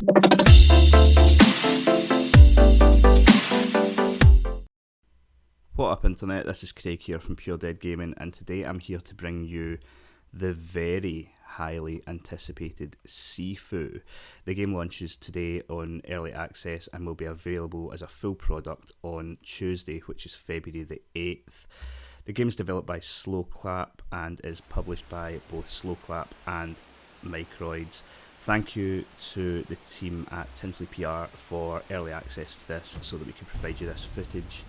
What up internet, this is Craig here from Pure Dead Gaming, and today I'm here to bring you the very highly anticipated Sifu. The game launches today on early access and will be available as a full product on Tuesday, which is February the 8th. The game is developed by Sloclap and is published by both Sloclap and Microids. Thank you to the team at Tinsley PR for early access to this so that we can provide you this footage.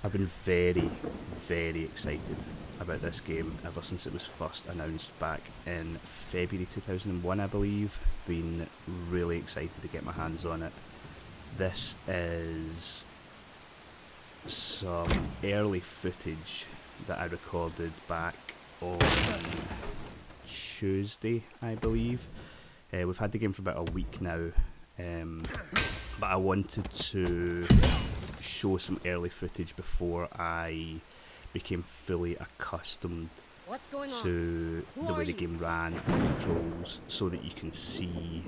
I've been very, very excited about this game ever since it was first announced back in February 2001, I believe. Been really excited to get my hands on it. This is some early footage that I recorded back on Tuesday, I believe. We've had the game for about a week now, but I wanted to show some early footage before I became fully accustomed to the way the game ran and the controls, so that you can see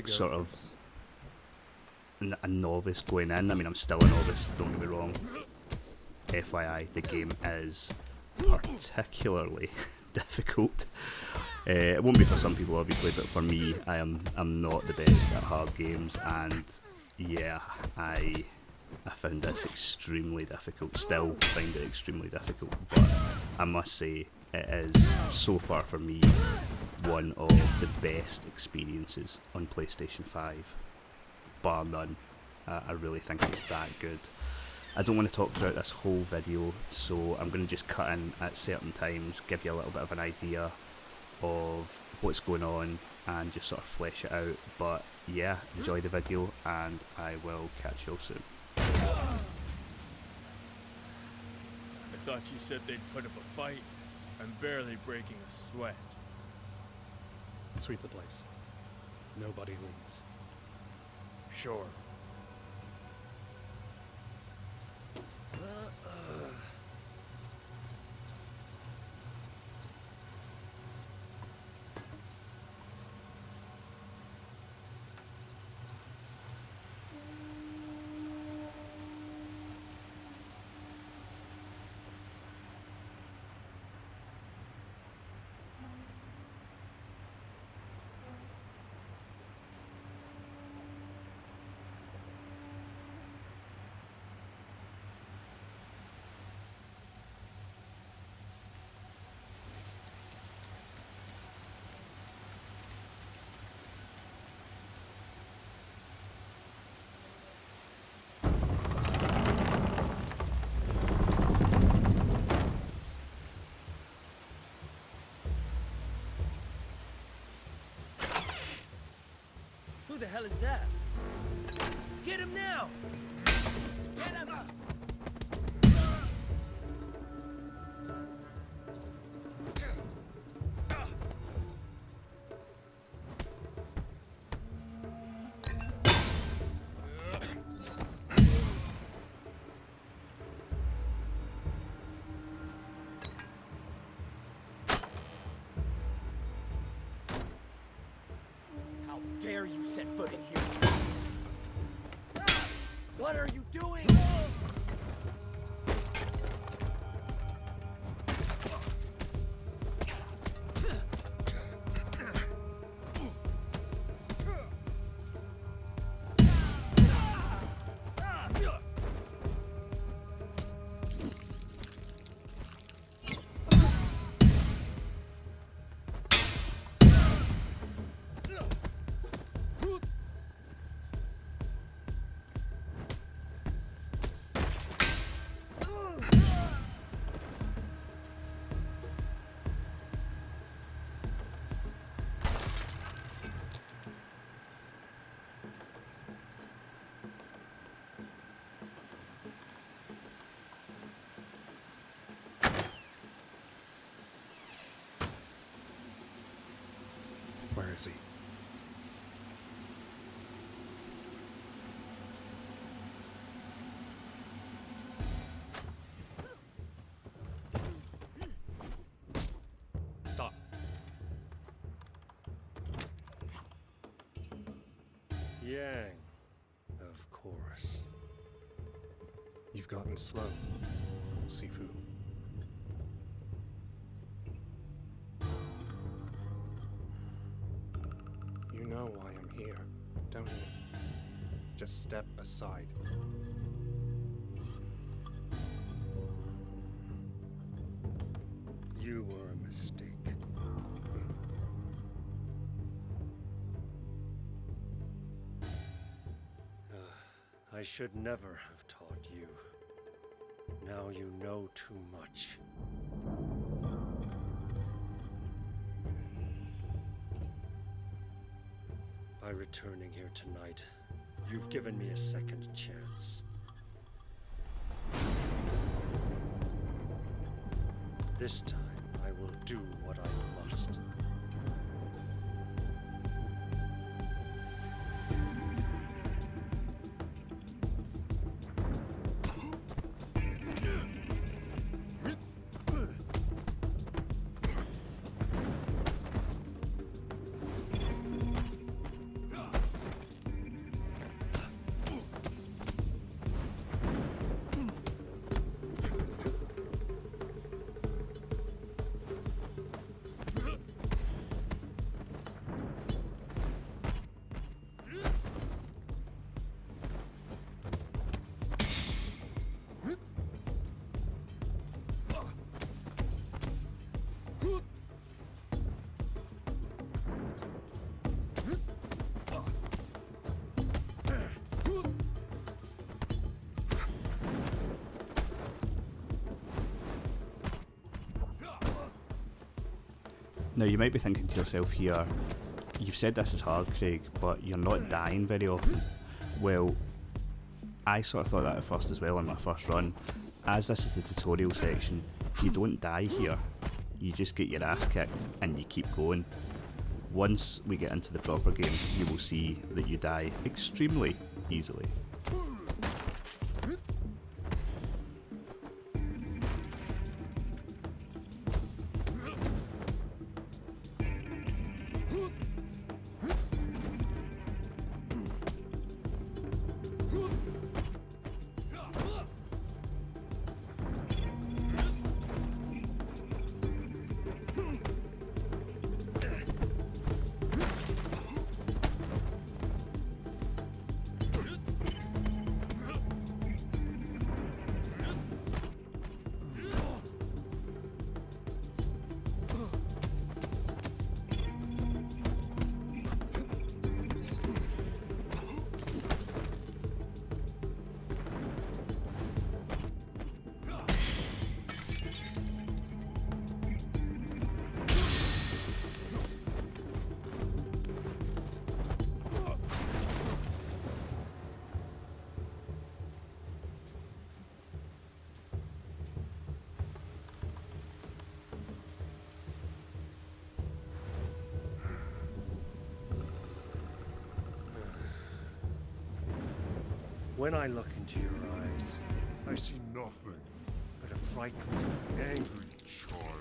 sort of a novice going in. I mean, I'm still a novice, don't get me wrong. FYI, the game is particularly difficult. It won't be for some people obviously, but for me, I'm not the best at hard games, and yeah, I found this extremely difficult, still find it extremely difficult, but I must say it is, so far for me, one of the best experiences on PlayStation 5, bar none. I really think it's that good. I don't want to talk throughout this whole video, so I'm going to just cut in at certain times, give you a little bit of an idea of what's going on and just sort of flesh it out. But yeah, enjoy the video and I will catch you all soon. I thought you said they'd put up a fight. I'm barely breaking a sweat. Sweep the place. Nobody leaves. Sure. Who the hell is that? Get him now! Get him! How dare you set foot in here? What are you doing? Where is he? Stop. Yang, of course. You've gotten slow, Sifu. You know why I'm here, don't you? Just step aside. You were a mistake. I should never have taught you. Now you know too much. By returning here tonight, you've given me a second chance. This time, I will do what I must. Now you might be thinking to yourself here, you've said this is hard, Craig, but you're not dying very often. Well, I sort of thought that at first as well on my first run. As this is the tutorial section, you don't die here. You just get your ass kicked and you keep going. Once we get into the proper game, you will see that you die extremely easily. When I look into your eyes, I see nothing. but a frightened, angry Child.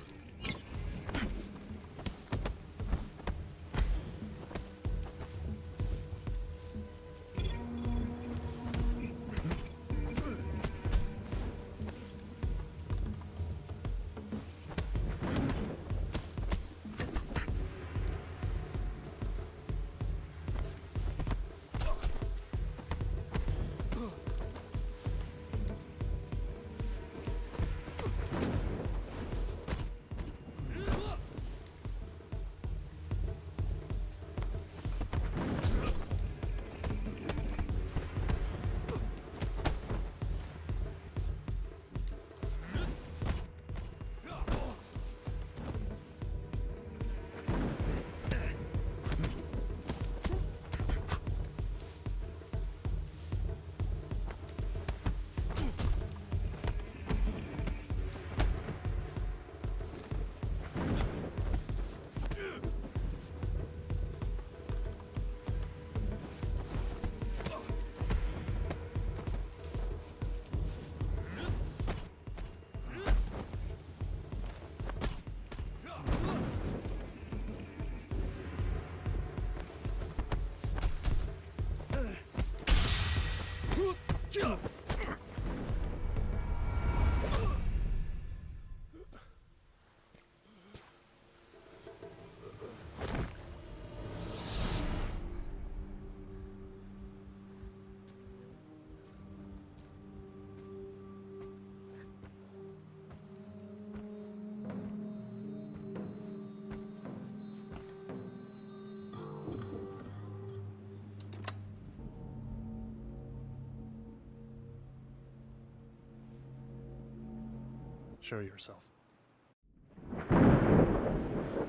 Show yourself.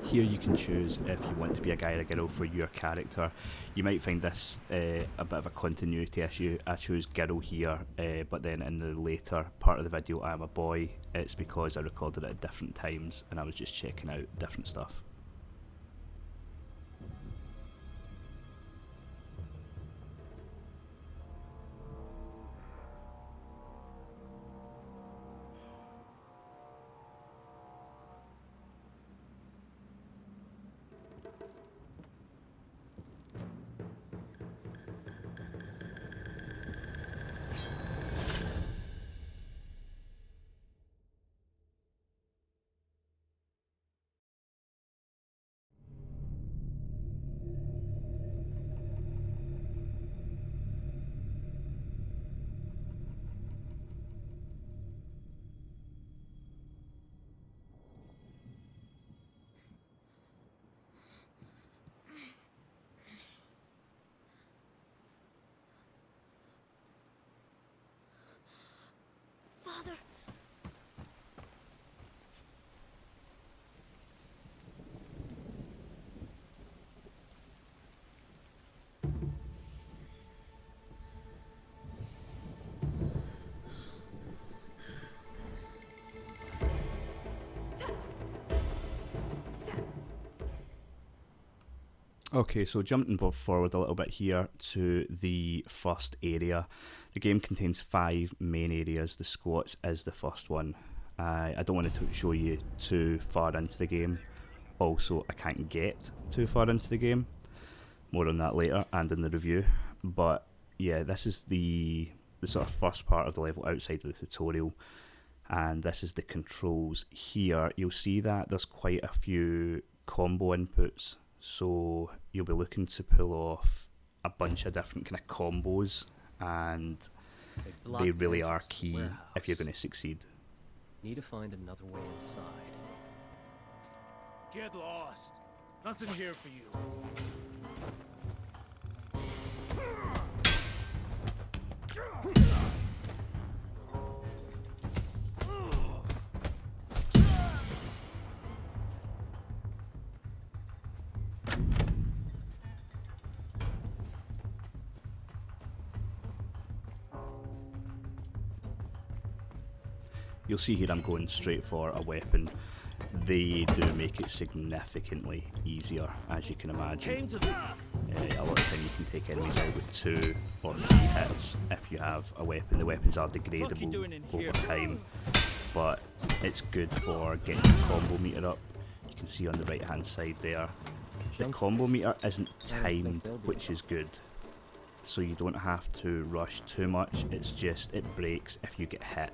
Here you can choose if you want to be a guy or a girl for your character. You might find this a bit of a continuity issue. I choose girl here, but then in the later part of the video I am a boy. It's because I recorded it at different times and I was just checking out different stuff. Father. Okay, so jumping forward a little bit here to the first area. The game contains 5 main areas. The squats is the first one. I don't want to show you too far into the game. Also, I can't get too far into the game. More on that later and in the review. But yeah, this is the sort of first part of the level outside of the tutorial. And this is the controls. Here, you'll see that there's quite a few combo inputs. So you'll be looking to pull off a bunch of different kind of combos, and they really are key if you're going to succeed. Need to find another way inside. Get lost. Nothing here for you. You'll see here I'm going straight for a weapon. They do make it significantly easier, as you can imagine. A lot of time you can take enemies out with 2 or 3 hits if you have a weapon. The weapons are degradable over time, but it's good for getting your combo meter up. You can see on the right hand side there, the combo meter isn't timed, which is good. So you don't have to rush too much, it's just it breaks if you get hit.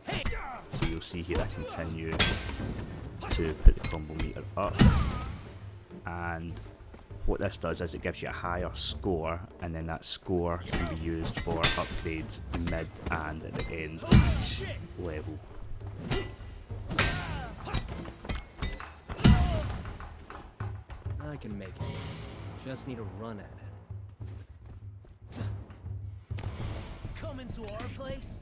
So you'll see here I continue to put the combo meter up, and what this does is it gives you a higher score, and then that score can be used for upgrades mid and at the end of each level. I can make it. Just need to run at it. Coming to our place?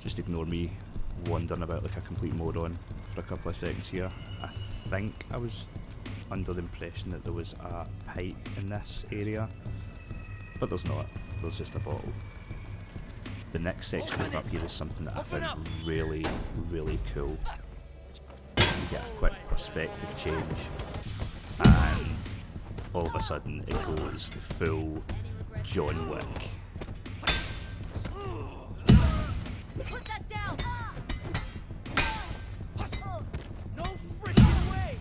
Just ignore me wandering about like a complete moron for a couple of seconds here. I think I was under the impression that there was a pipe in this area, but there's not. There's just a bottle. The next section up here is something that I found really, really cool. You get a quick perspective change, and all of a sudden it goes full John Wick. Put that down! No freaking way!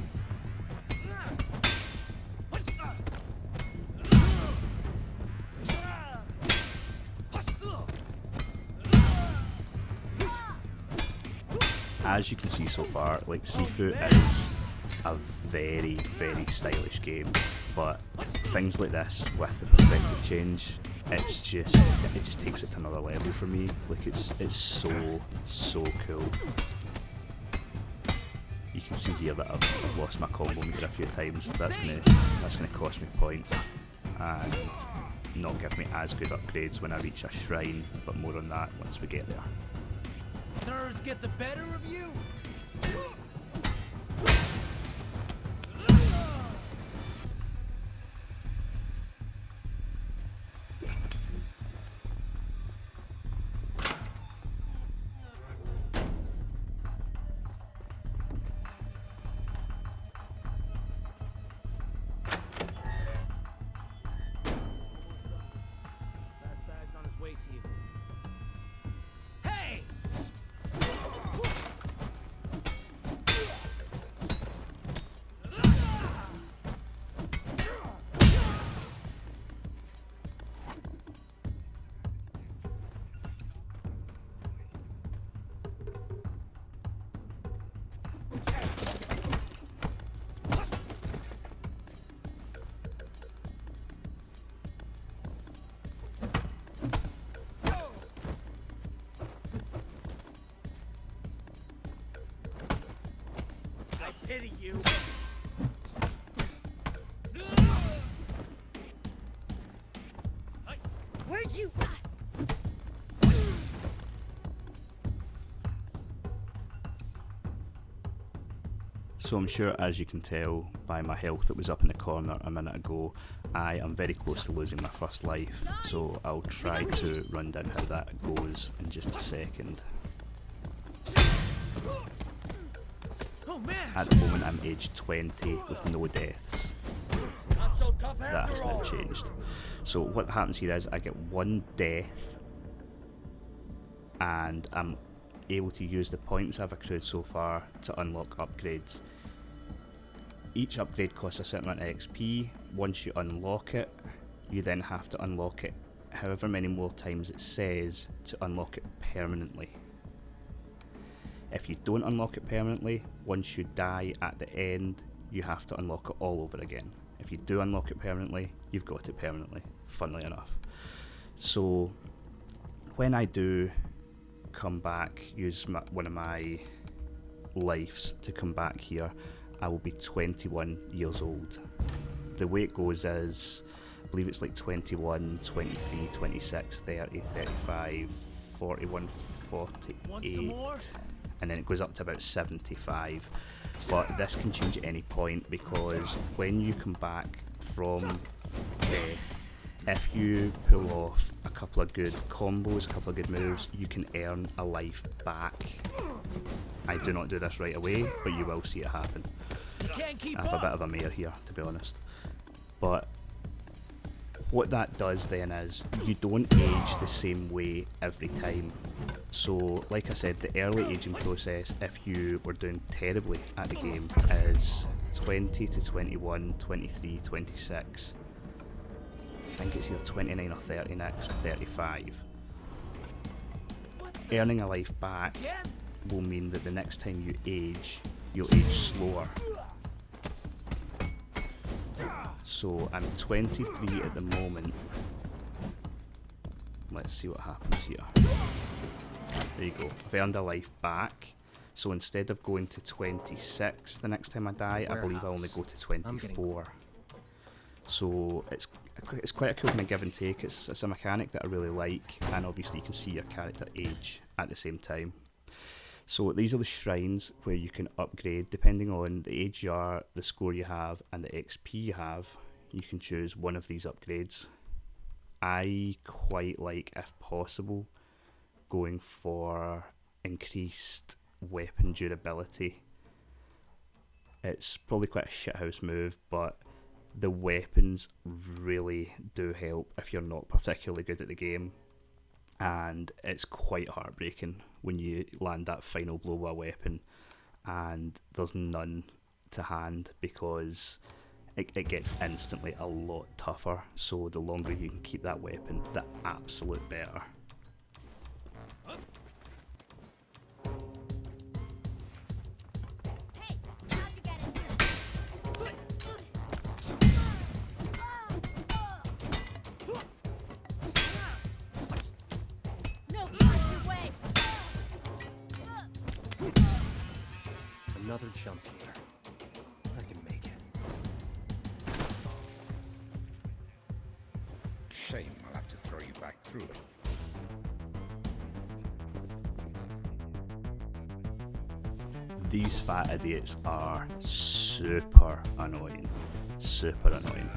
As you can see so far, like, Sifu is a very, very stylish game, but things like this with the perspective change, it just takes it to another level for me. Like, it's so cool. You can see here that I've lost my combo meter a few times. That's gonna cost me points and not give me as good upgrades when I reach a shrine, but more on that once we get there. Nerves get the better of you? That bag's on its way to you. Hey! I pity you. Where'd you... So I'm sure, as you can tell by my health that was up in the corner a minute ago, I am very close to losing my first life, so I'll try to run down how that goes in just a second. Oh man! At the moment I'm age 20 with no deaths. That has now changed. So what happens here is I get one death and I'm able to use the points I've accrued so far to unlock upgrades. Each upgrade costs a certain amount of XP. Once you unlock it, you then have to unlock it however many more times it says to unlock it permanently. If you don't unlock it permanently, once you die at the end, you have to unlock it all over again. If you do unlock it permanently, you've got it permanently, funnily enough. So when I do come back, use one of my lives to come back here, I will be 21 years old. The way it goes is, I believe it's like 21, 23, 26, 30, 35, 41, 48, and then it goes up to about 75. But this can change at any point, because when you come back from death, if you pull off a couple of good combos, a couple of good moves, you can earn a life back. I do not do this right away, but you will see it happen. I have a bit of a mare here, to be honest. But what that does then is, you don't age the same way every time. So, like I said, the early aging process, if you were doing terribly at the game, is 20 to 21, 23, 26. I think it's either 29 or 30 next, 35. Earning a life back will mean that the next time you age, you'll age slower. So I'm 23 at the moment. Let's see what happens here. There you go. I've earned a life back. So instead of going to 26 the next time I die, I believe I only go to 24. So it's quite a cool kind of give and take. It's a mechanic that I really like, and obviously you can see your character age at the same time. So these are the shrines where you can upgrade depending on the age you are, the score you have, and the XP you have. You can choose one of these upgrades. I quite like, if possible, going for increased weapon durability. It's probably quite a shithouse move, but The weapons really do help if you're not particularly good at the game, and it's quite heartbreaking when you land that final blow with a weapon and there's none to hand, because it gets instantly a lot tougher. So the longer you can keep that weapon, the absolute better. Hey, how'd you get in here? No, find your way. Another jump here. I can make it. Shame I'll have to throw you back through it. These fat idiots are super annoying. Super annoying.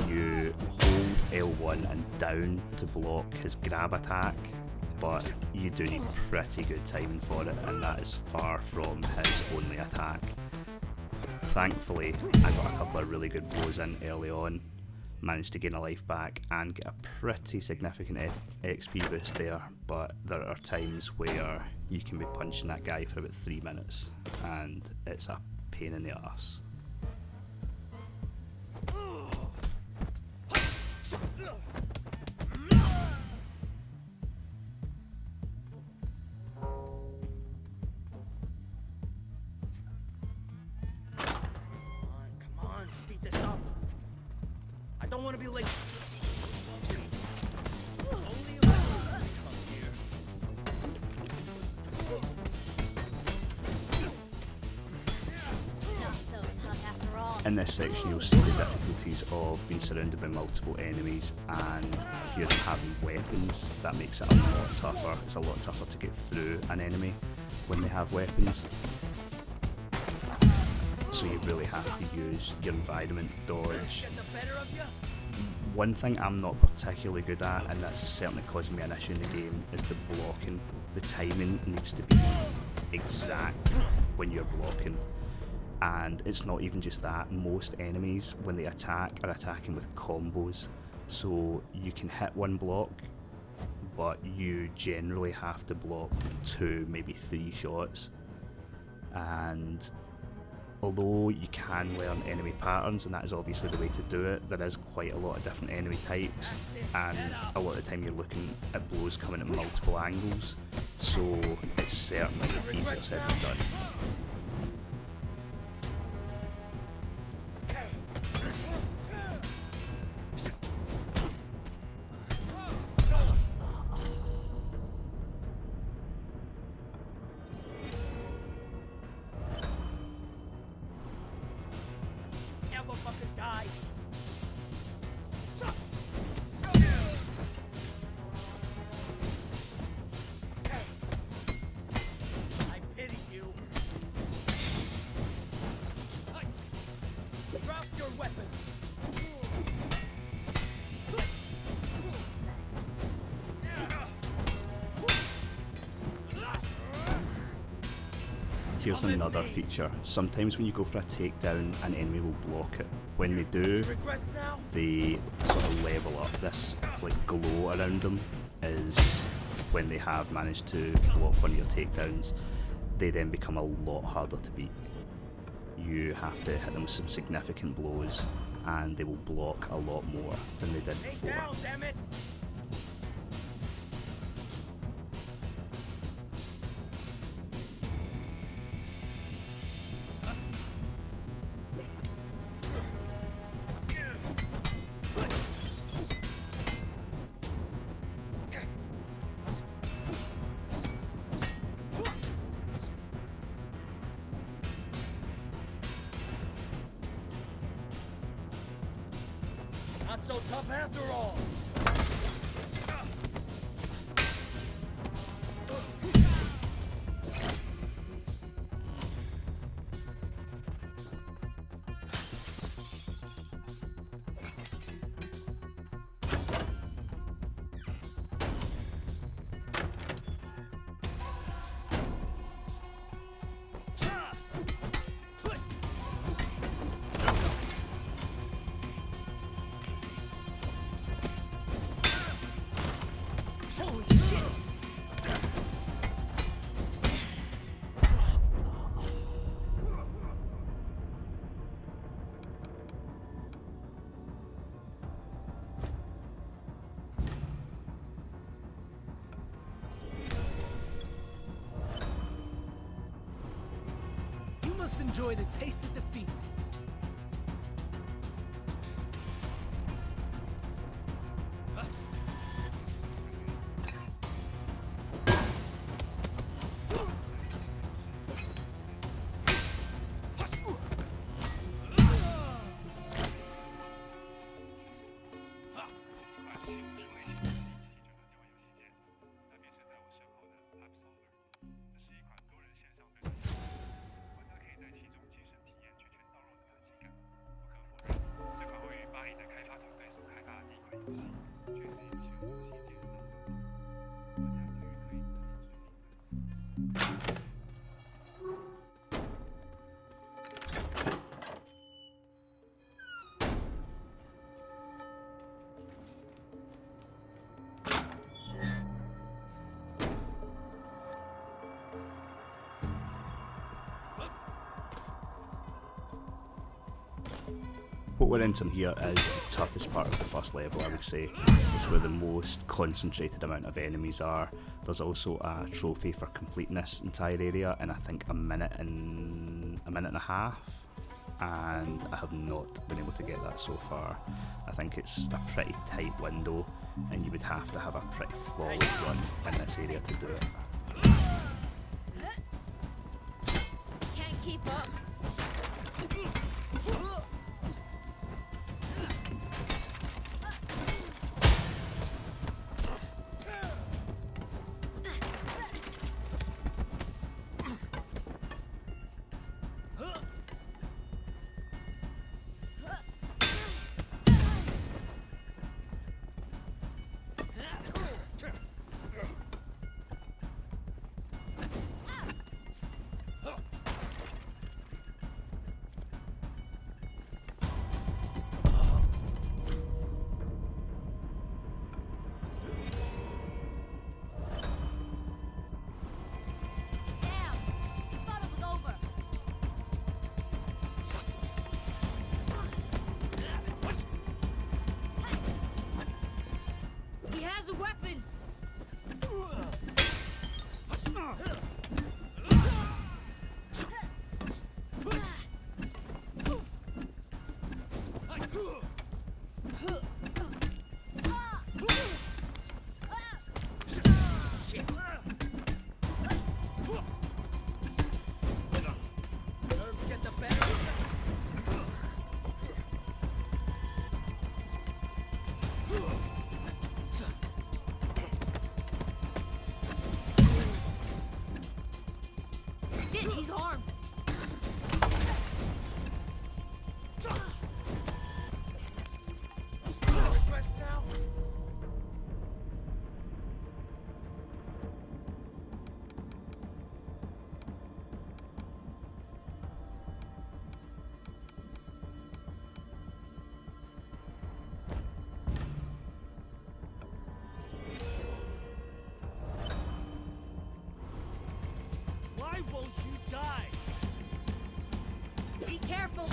You hold L1 and down to block his grab attack, but you do need pretty good timing for it, and that is far from his only attack. Thankfully, I got a couple of really good blows in early on, managed to gain a life back and get a pretty significant XP boost there, but there are times where you can be punching that guy for about 3 minutes and it's a pain in the arse. Come on, speed this up. I don't want to be late. Only a come here. Not so tough after all. In this section you'll see the difficulties of being surrounded by multiple enemies, and if you're having weapons that makes it a lot tougher. It's a lot tougher to get through an enemy when they have weapons. So you really have to use your environment, dodge. Get the better of you? One thing I'm not particularly good at, and that's certainly causing me an issue in the game, is the blocking. The timing needs to be exact when you're blocking. And it's not even just that. Most enemies, when they attack, are attacking with combos. So you can hit one block, but you generally have to block 2, maybe 3 shots. And although you can learn enemy patterns, and that is obviously the way to do it, there is quite a lot of different enemy types, and a lot of the time you're looking at blows coming at multiple angles, so it's certainly easier said than done. Ever fucking die? I pity you. Drop your weapon. Here's another feature. Sometimes when you go for a takedown, an enemy will block it. When they do, Regrets now? they sort of level up. This like glow around them is when they have managed to block one of your takedowns. They then become a lot harder to beat. You have to hit them with some significant blows, and they will block a lot more than they did Stay before. down, damn it! Not so tough after all. Just enjoy the taste of defeat. What we're entering here is the toughest part of the first level, I would say. It's where the most concentrated amount of enemies are. There's also a trophy for completing this entire area in I think a minute and a half, and I have not been able to get that so far. I think it's a pretty tight window, and you would have to have a pretty flawless run in this area to do it. Can't keep up. He has a weapon! Nerves get the best of them. Shit, he's armed! Regrets now? Why won't you die? Be careful!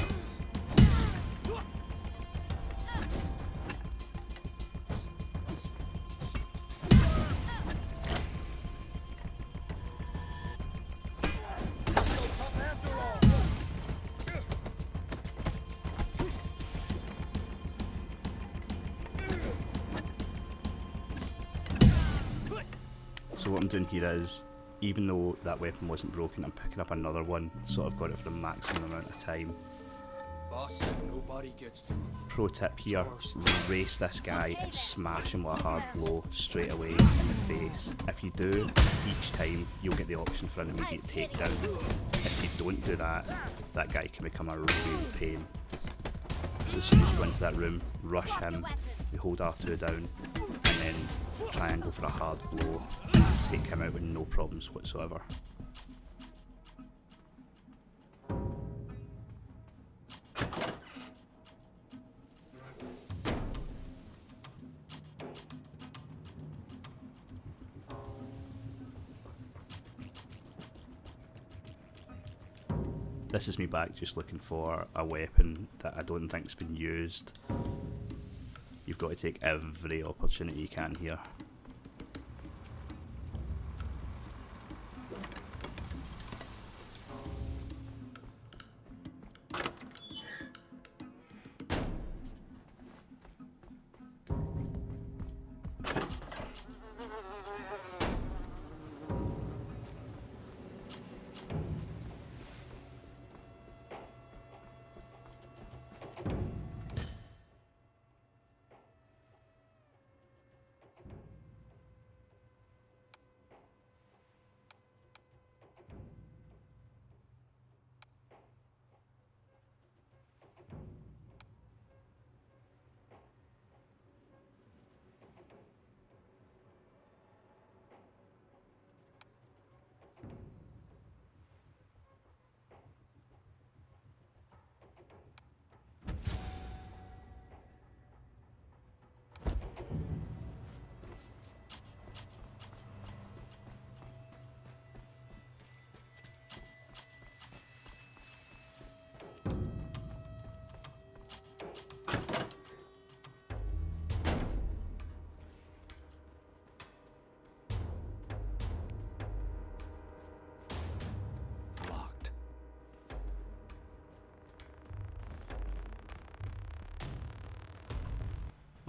So what I'm doing here is, even though that weapon wasn't broken, I'm picking up another one, so I've got it for the maximum amount of time. Boss said nobody gets through. Pro tip here, race this guy and smash him with a hard blow straight away in the face. If you do, each time you'll get the option for an immediate takedown. If you don't do that, that guy can become a real pain. So as soon as you go into that room, rush him, you hold R2 down, and then try and go for a hard blow and take him out with no problems whatsoever. This is me back just looking for a weapon that I don't think's been used. You've got to take every opportunity you can here.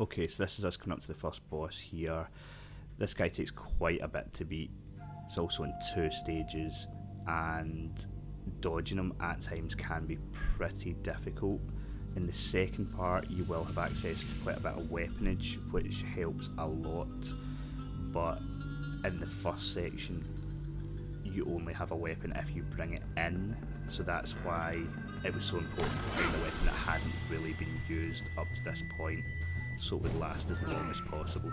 Okay, so this is us coming up to the first boss here. This guy takes quite a bit to beat. It's also in 2 stages, and dodging him at times can be pretty difficult. In the second part, you will have access to quite a bit of weaponage, which helps a lot, but in the first section, you only have a weapon if you bring it in, so that's why it was so important to find a weapon that hadn't really been used up to this point, so it would last as long as possible.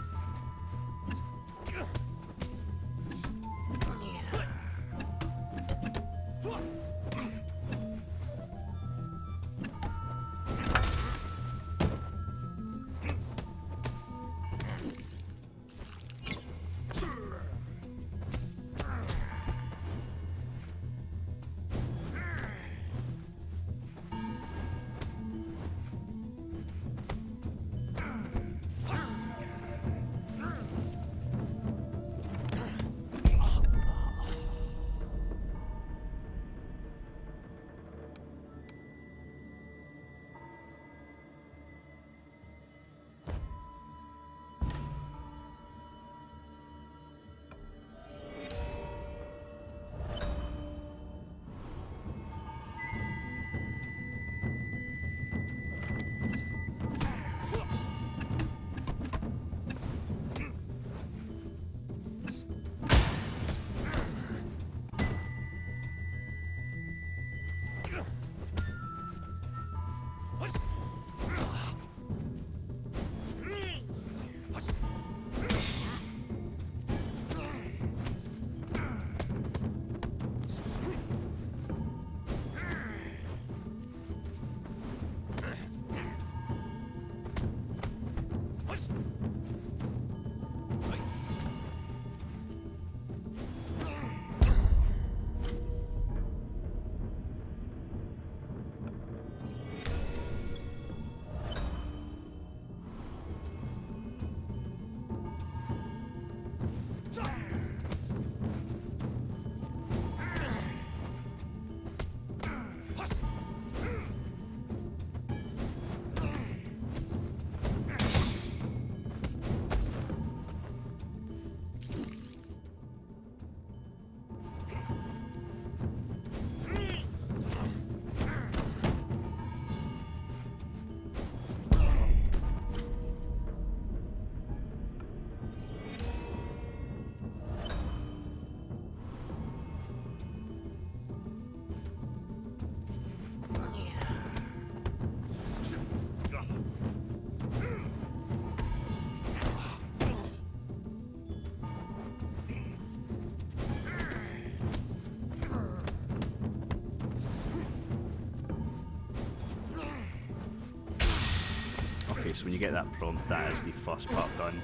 So when you get that prompt, that is the first part done,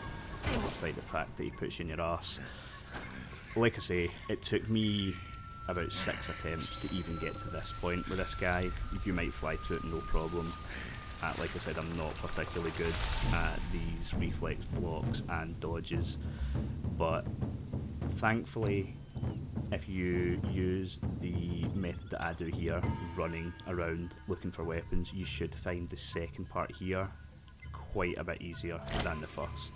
despite the fact that he puts you in your arse. Like I say, it took me about 6 attempts to even get to this point with this guy. You might fly through it no problem. Like I said, I'm not particularly good at these reflex blocks and dodges, but thankfully, if you use the method that I do here, running around looking for weapons, you should find the second part here quite a bit easier than the first.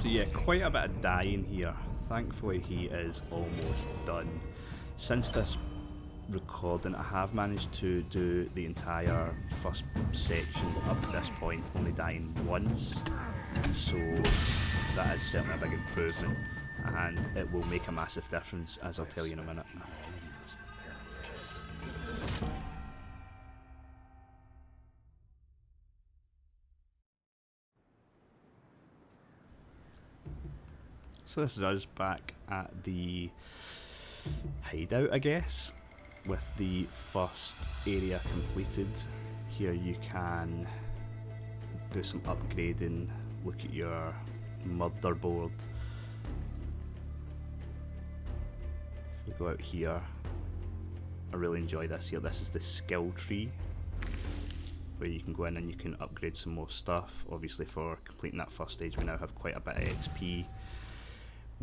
So yeah, quite a bit of dying here. Thankfully he is almost done. Since this recording I have managed to do the entire first section up to this point, only dying once. So that is certainly a big improvement, and it will make a massive difference, as I'll tell you in a minute. So this is us back at the hideout, I guess, with the first area completed. Here you can do some upgrading, look at your motherboard. If we go out here, I really enjoy this here. This is the skill tree, where you can go in and you can upgrade some more stuff. Obviously for completing that first stage we now have quite a bit of XP.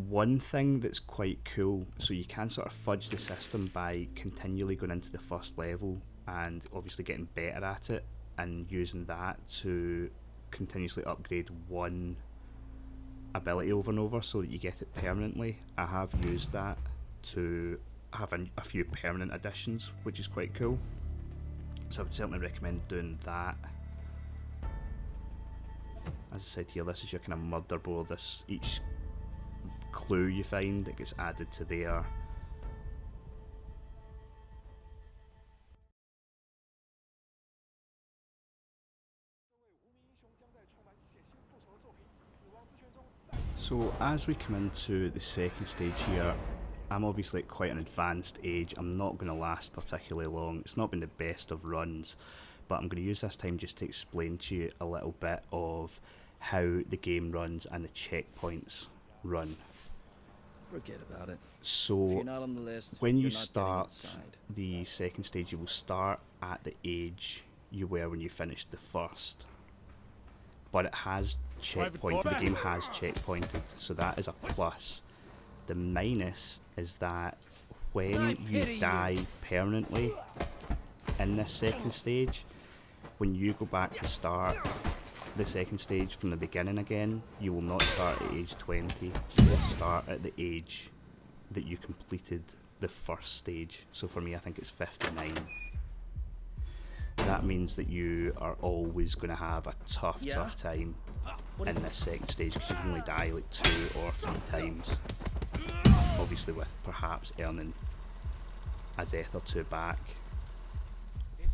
One thing that's quite cool, so you can sort of fudge the system by continually going into the first level and obviously getting better at it and using that to continuously upgrade one ability over and over so that you get it permanently. I have used that to have a few permanent additions, which is quite cool. So I would certainly recommend doing that. As I said here, this is your kind of motherboard. Each clue you find, it gets added to there. So as we come into the second stage here, I'm obviously at quite an advanced age. I'm not going to last particularly long. It's not been the best of runs, but I'm going to use this time just to explain to you a little bit of how the game runs and the checkpoints run. Forget about it. So if you're not on the list, when you you're not start the second stage, you will start at the age you were when you finished the first. But it has checkpointed, the game has checkpointed, so that is a plus. The minus is that when you die permanently in this second stage, when you go back to start the second stage from the beginning again, you will not start at age 20, you will start at the age that you completed the first stage. So for me, I think it's 59. That means that you are always going to have a tough time in this second stage, because you can only die like 2 or 3 times. Obviously with perhaps earning a death or 2 back.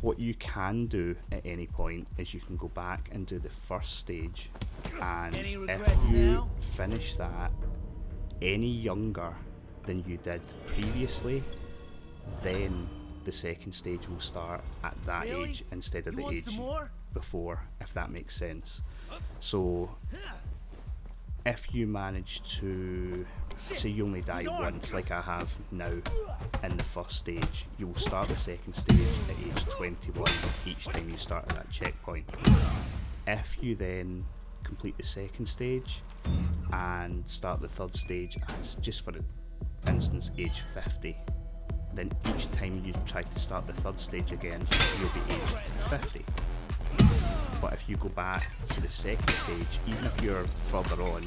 What you can do at any point is you can go back and do the first stage, and if you finish that any younger than you did previously, then the second stage will start at that age instead of the age before, if that makes sense. So if you manage to, say you only die once like I have now in the first stage, you will start the second stage at age 21 each time you start at that checkpoint. If you then complete the second stage and start the third stage at, just for instance, age 50, then each time you try to start the third stage again, you'll be aged 50. But if you go back to the second stage, even if you're further on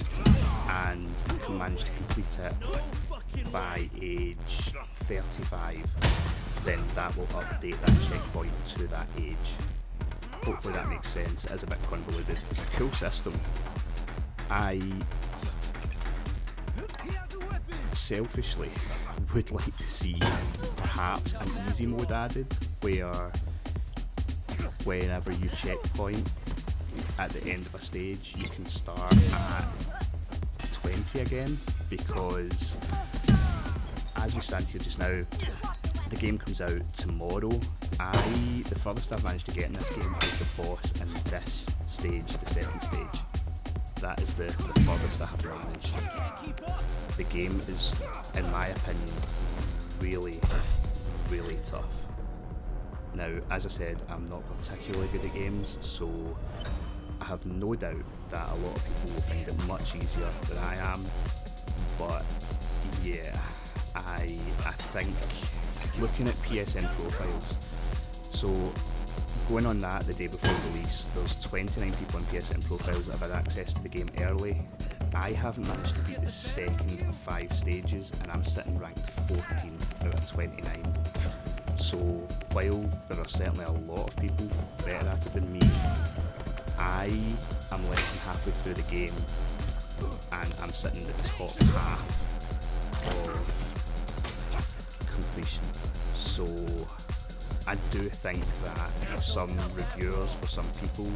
and can manage to complete it by age 35, then that will update that checkpoint to that age. Hopefully that makes sense. It is a bit convoluted. It's a cool system. I selfishly would like to see perhaps an easy mode added, where whenever you checkpoint at the end of a stage, you can start at 20 again, because as we stand here just now, the game comes out tomorrow. The furthest I've managed to get in this game is the boss in this stage, the second stage. That is the furthest I have managed. The game is, in my opinion, really, really tough. Now, as I said, I'm not particularly good at games, so I have no doubt that a lot of people will find it much easier than I am. But yeah, I think looking at PSN profiles, so going on that the day before release, there's 29 people on PSN profiles that have had access to the game early. I haven't managed to beat the second of 5 stages, and I'm sitting ranked 14th out of 29. So while there are certainly a lot of people better at it than me, I am less than halfway through the game, and I'm sitting in the top half of completion. So I do think that for some reviewers, for some people,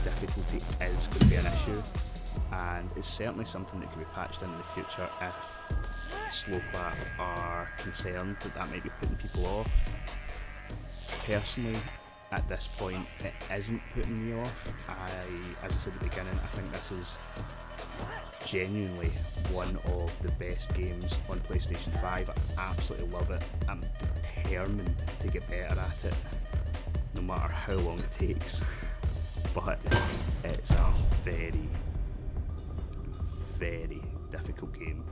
difficulty is going to be an issue, and it's certainly something that can be patched in the future if Sloclap are concerned that that might be putting people off. Personally, at this point, it isn't putting me off. As I said at the beginning, I think this is genuinely one of the best games on PlayStation 5. I absolutely love it. I'm determined to get better at it, no matter how long it takes. But it's a very, very difficult game.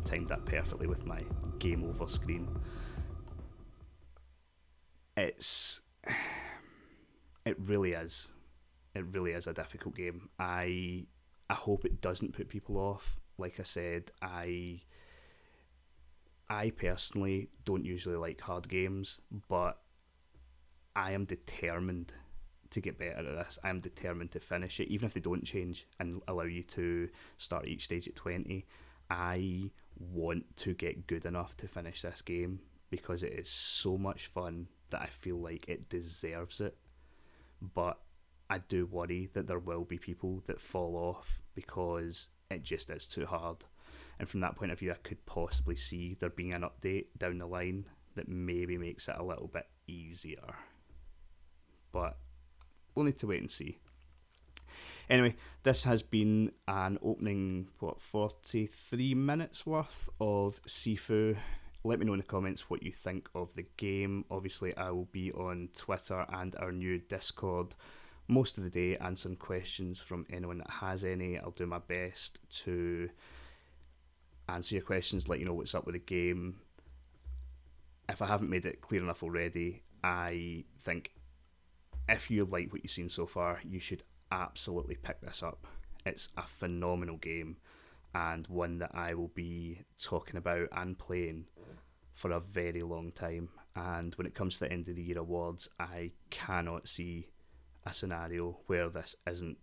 Timed that perfectly with my game over screen. It really is a difficult game. I hope it doesn't put people off. Like I said, I personally don't usually like hard games, but I am determined to get better at this. I am determined to finish it, even if they don't change and allow you to start each stage at 20. I want to get good enough to finish this game because it is so much fun that I feel like it deserves it. But I do worry that there will be people that fall off because it just is too hard. And from that point of view, I could possibly see there being an update down the line that maybe makes it a little bit easier. But we'll need to wait and see. Anyway, this has been an opening, 43 minutes worth of Sifu. Let me know in the comments what you think of the game. Obviously, I will be on Twitter and our new Discord most of the day answering questions from anyone that has any. I'll do my best to answer your questions, let you know what's up with the game. If I haven't made it clear enough already, I think if you like what you've seen so far, you should absolutely pick this up. It's a phenomenal game and one that I will be talking about and playing for a very long time. And when it comes to the end of the year awards, I cannot see a scenario where this isn't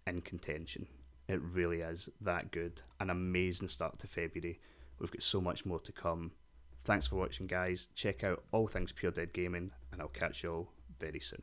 in contention. It really is that good. An amazing start to February. We've got so much more to come. Thanks for watching, guys. Check out all things Pure Dead Gaming, and I'll catch you all very soon.